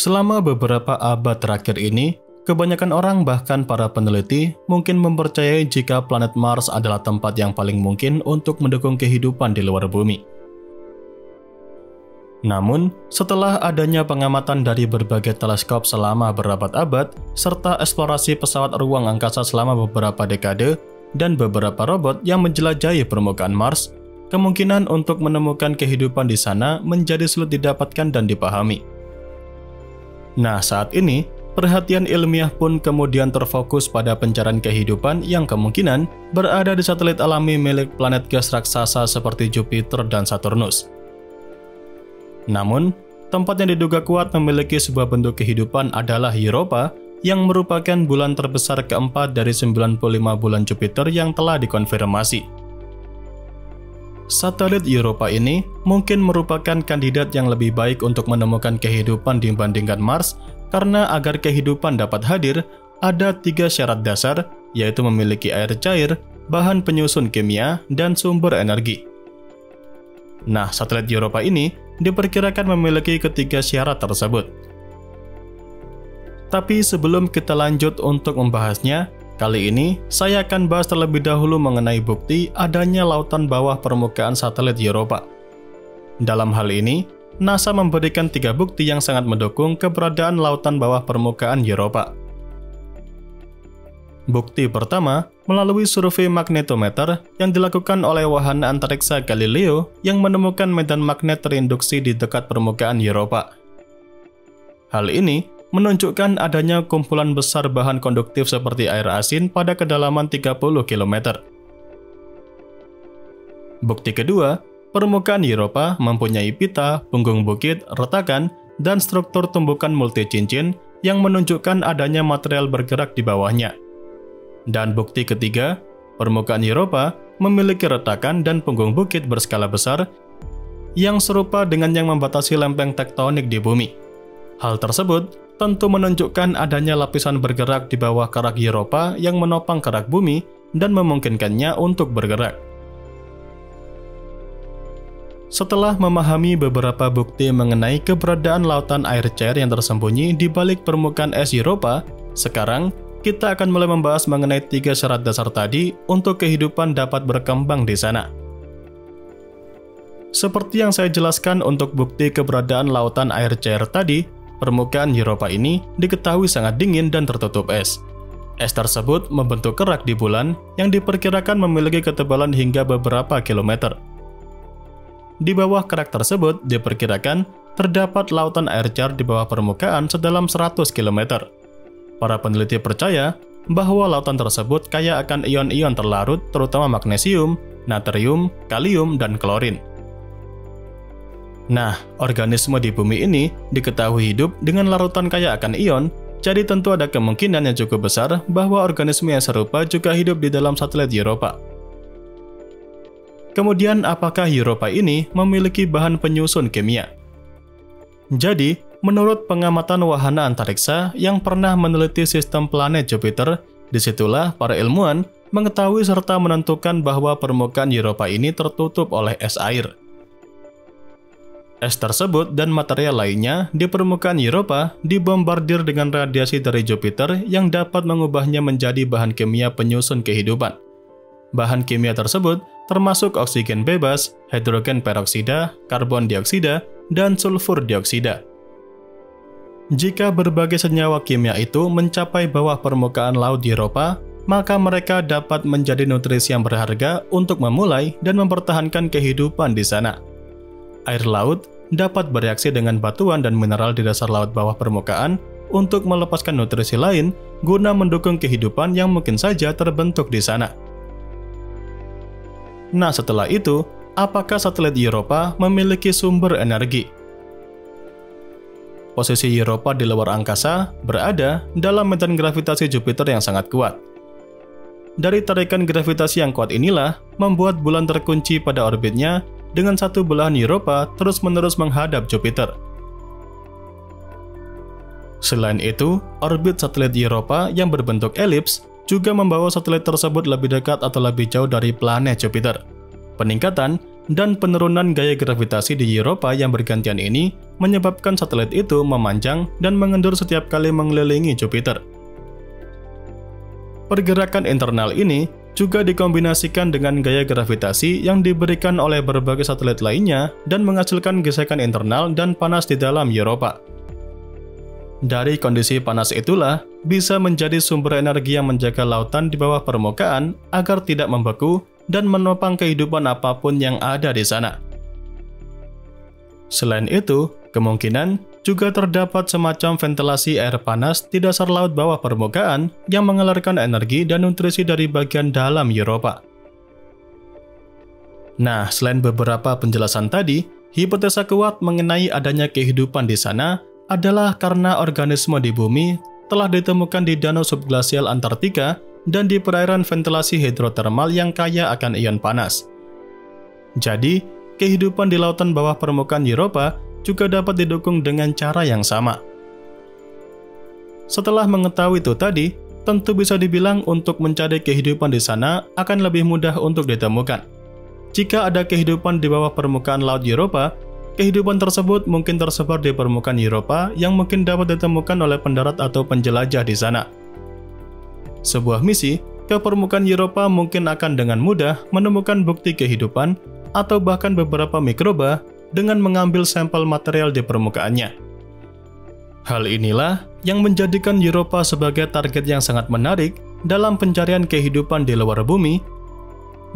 Selama beberapa abad terakhir ini, kebanyakan orang bahkan para peneliti mungkin mempercayai jika planet Mars adalah tempat yang paling mungkin untuk mendukung kehidupan di luar bumi. Namun, setelah adanya pengamatan dari berbagai teleskop selama berabad-abad, serta eksplorasi pesawat ruang angkasa selama beberapa dekade, dan beberapa robot yang menjelajahi permukaan Mars, kemungkinan untuk menemukan kehidupan di sana menjadi sulit didapatkan dan dipahami. Nah, saat ini, perhatian ilmiah pun kemudian terfokus pada pencarian kehidupan yang kemungkinan berada di satelit alami milik planet gas raksasa seperti Jupiter dan Saturnus. Namun, tempat yang diduga kuat memiliki sebuah bentuk kehidupan adalah Europa, yang merupakan bulan terbesar keempat dari 95 bulan Jupiter yang telah dikonfirmasi. Satelit Europa ini mungkin merupakan kandidat yang lebih baik untuk menemukan kehidupan dibandingkan Mars, karena agar kehidupan dapat hadir, ada 3 syarat dasar, yaitu memiliki air cair, bahan penyusun kimia, dan sumber energi. Nah, satelit Europa ini diperkirakan memiliki ketiga syarat tersebut. Tapi sebelum kita lanjut untuk membahasnya, kali ini saya akan bahas terlebih dahulu mengenai bukti adanya lautan bawah permukaan satelit Europa. Dalam hal ini, NASA memberikan 3 bukti yang sangat mendukung keberadaan lautan bawah permukaan Europa. Bukti pertama, melalui survei magnetometer yang dilakukan oleh wahana antariksa Galileo yang menemukan medan magnet terinduksi di dekat permukaan Europa. Hal ini menunjukkan adanya kumpulan besar bahan konduktif seperti air asin pada kedalaman 30 km. Bukti kedua, permukaan Europa mempunyai pita, punggung bukit, retakan, dan struktur tumbukan multi-cincin yang menunjukkan adanya material bergerak di bawahnya. Dan bukti ketiga, permukaan Europa memiliki retakan dan punggung bukit berskala besar yang serupa dengan yang membatasi lempeng tektonik di bumi. Hal tersebut tentu menunjukkan adanya lapisan bergerak di bawah kerak Europa yang menopang kerak bumi dan memungkinkannya untuk bergerak. Setelah memahami beberapa bukti mengenai keberadaan lautan air cair yang tersembunyi di balik permukaan es Europa, sekarang kita akan mulai membahas mengenai 3 syarat dasar tadi untuk kehidupan dapat berkembang di sana. Seperti yang saya jelaskan untuk bukti keberadaan lautan air cair tadi, permukaan Europa ini diketahui sangat dingin dan tertutup es. Es tersebut membentuk kerak di bulan yang diperkirakan memiliki ketebalan hingga beberapa kilometer. Di bawah kerak tersebut diperkirakan terdapat lautan air cair di bawah permukaan sedalam 100 km. Para peneliti percaya bahwa lautan tersebut kaya akan ion-ion terlarut terutama magnesium, natrium, kalium, dan klorin. Nah, organisme di bumi ini diketahui hidup dengan larutan kaya akan ion, jadi tentu ada kemungkinan yang cukup besar bahwa organisme yang serupa juga hidup di dalam satelit Europa. Kemudian, apakah Europa ini memiliki bahan penyusun kimia? Jadi, menurut pengamatan wahana antariksa yang pernah meneliti sistem planet Jupiter, disitulah para ilmuwan mengetahui serta menentukan bahwa permukaan Europa ini tertutup oleh es air. Es tersebut dan material lainnya di permukaan Europa dibombardir dengan radiasi dari Jupiter yang dapat mengubahnya menjadi bahan kimia penyusun kehidupan. Bahan kimia tersebut termasuk oksigen bebas, hidrogen peroksida, karbon dioksida, dan sulfur dioksida. Jika berbagai senyawa kimia itu mencapai bawah permukaan laut di Europa, maka mereka dapat menjadi nutrisi yang berharga untuk memulai dan mempertahankan kehidupan di sana. Air laut dapat bereaksi dengan batuan dan mineral di dasar laut bawah permukaan untuk melepaskan nutrisi lain guna mendukung kehidupan yang mungkin saja terbentuk di sana. Nah, setelah itu, apakah satelit Europa memiliki sumber energi? Posisi Europa di luar angkasa berada dalam medan gravitasi Jupiter yang sangat kuat. Dari tarikan gravitasi yang kuat inilah membuat bulan terkunci pada orbitnya dengan satu belahan Europa terus-menerus menghadap Jupiter. Selain itu, orbit satelit Europa yang berbentuk elips juga membawa satelit tersebut lebih dekat atau lebih jauh dari planet Jupiter. Peningkatan dan penurunan gaya gravitasi di Europa yang bergantian ini menyebabkan satelit itu memanjang dan mengendur setiap kali mengelilingi Jupiter. Pergerakan internal ini juga dikombinasikan dengan gaya gravitasi yang diberikan oleh berbagai satelit lainnya dan menghasilkan gesekan internal dan panas di dalam Europa. Dari kondisi panas itulah bisa menjadi sumber energi yang menjaga lautan di bawah permukaan agar tidak membeku dan menopang kehidupan apapun yang ada di sana. Selain itu, kemungkinan juga terdapat semacam ventilasi air panas di dasar laut bawah permukaan yang mengalirkan energi dan nutrisi dari bagian dalam Europa. Nah, selain beberapa penjelasan tadi, hipotesa kuat mengenai adanya kehidupan di sana adalah karena organisme di bumi telah ditemukan di danau subglasial Antartika dan di perairan ventilasi hidrotermal yang kaya akan ion panas. Jadi, kehidupan di lautan bawah permukaan Europa juga dapat didukung dengan cara yang sama. Setelah mengetahui itu tadi, tentu bisa dibilang untuk mencari kehidupan di sana akan lebih mudah untuk ditemukan. Jika ada kehidupan di bawah permukaan laut Europa, kehidupan tersebut mungkin tersebar di permukaan Europa yang mungkin dapat ditemukan oleh pendarat atau penjelajah di sana. Sebuah misi ke permukaan Europa mungkin akan dengan mudah menemukan bukti kehidupan atau bahkan beberapa mikroba dengan mengambil sampel material di permukaannya. Hal inilah yang menjadikan Europa sebagai target yang sangat menarik dalam pencarian kehidupan di luar bumi.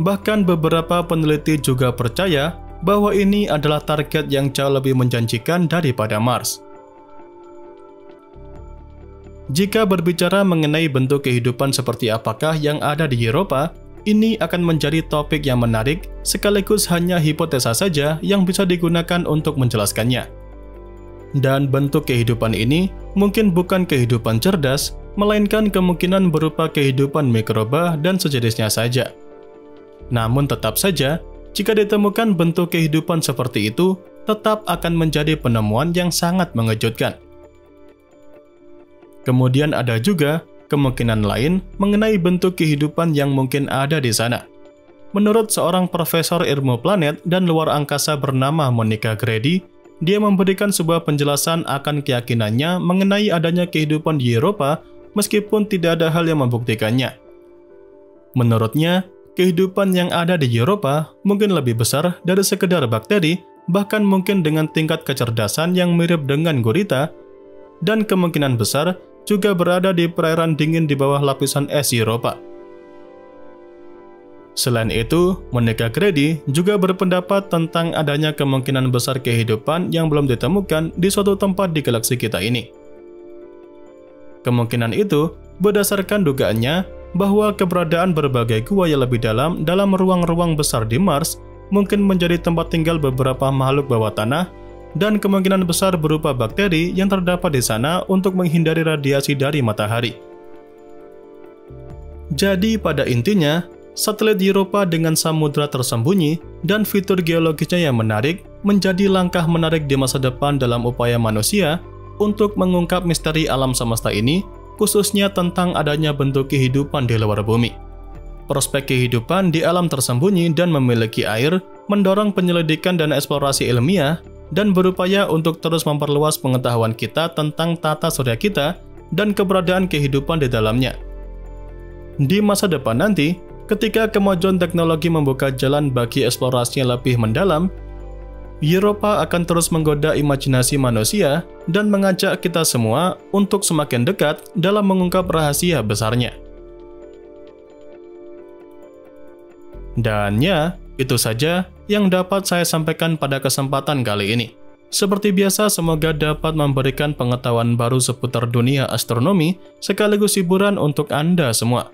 Bahkan beberapa peneliti juga percaya bahwa ini adalah target yang jauh lebih menjanjikan daripada Mars. Jika berbicara mengenai bentuk kehidupan seperti apakah yang ada di Europa, ini akan menjadi topik yang menarik, sekaligus hanya hipotesa saja yang bisa digunakan untuk menjelaskannya. Dan bentuk kehidupan ini mungkin bukan kehidupan cerdas, melainkan kemungkinan berupa kehidupan mikroba dan sejenisnya saja. Namun tetap saja, jika ditemukan bentuk kehidupan seperti itu, tetap akan menjadi penemuan yang sangat mengejutkan. Kemudian ada juga kemungkinan lain mengenai bentuk kehidupan yang mungkin ada di sana. Menurut seorang profesor ilmu planet dan luar angkasa bernama Monica Grady, dia memberikan sebuah penjelasan akan keyakinannya mengenai adanya kehidupan di Europa meskipun tidak ada hal yang membuktikannya. Menurutnya, kehidupan yang ada di Europa mungkin lebih besar dari sekedar bakteri, bahkan mungkin dengan tingkat kecerdasan yang mirip dengan gurita, dan kemungkinan besar juga berada di perairan dingin di bawah lapisan es Europa. Selain itu, Monica Grady juga berpendapat tentang adanya kemungkinan besar kehidupan yang belum ditemukan di suatu tempat di galaksi kita ini. Kemungkinan itu berdasarkan dugaannya bahwa keberadaan berbagai gua yang lebih dalam ruang-ruang besar di Mars mungkin menjadi tempat tinggal beberapa makhluk bawah tanah, dan kemungkinan besar berupa bakteri yang terdapat di sana untuk menghindari radiasi dari matahari. Jadi pada intinya, satelit Europa dengan samudra tersembunyi dan fitur geologisnya yang menarik menjadi langkah menarik di masa depan dalam upaya manusia untuk mengungkap misteri alam semesta ini, khususnya tentang adanya bentuk kehidupan di luar bumi. Prospek kehidupan di alam tersembunyi dan memiliki air mendorong penyelidikan dan eksplorasi ilmiah dan berupaya untuk terus memperluas pengetahuan kita tentang tata surya kita dan keberadaan kehidupan di dalamnya. Di masa depan nanti, ketika kemajuan teknologi membuka jalan bagi eksplorasi yang lebih mendalam, Europa akan terus menggoda imajinasi manusia dan mengajak kita semua untuk semakin dekat dalam mengungkap rahasia besarnya. Dan ya, itu saja yang dapat saya sampaikan pada kesempatan kali ini. Seperti biasa, semoga dapat memberikan pengetahuan baru seputar dunia astronomi sekaligus hiburan untuk Anda semua.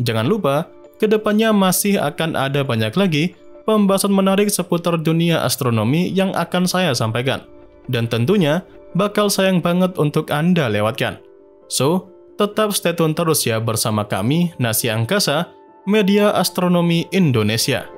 Jangan lupa, kedepannya masih akan ada banyak lagi pembahasan menarik seputar dunia astronomi yang akan saya sampaikan. Dan tentunya, bakal sayang banget untuk Anda lewatkan. So, tetap stay tune terus ya bersama kami, Nasi Angkasa, Media Astronomi Indonesia.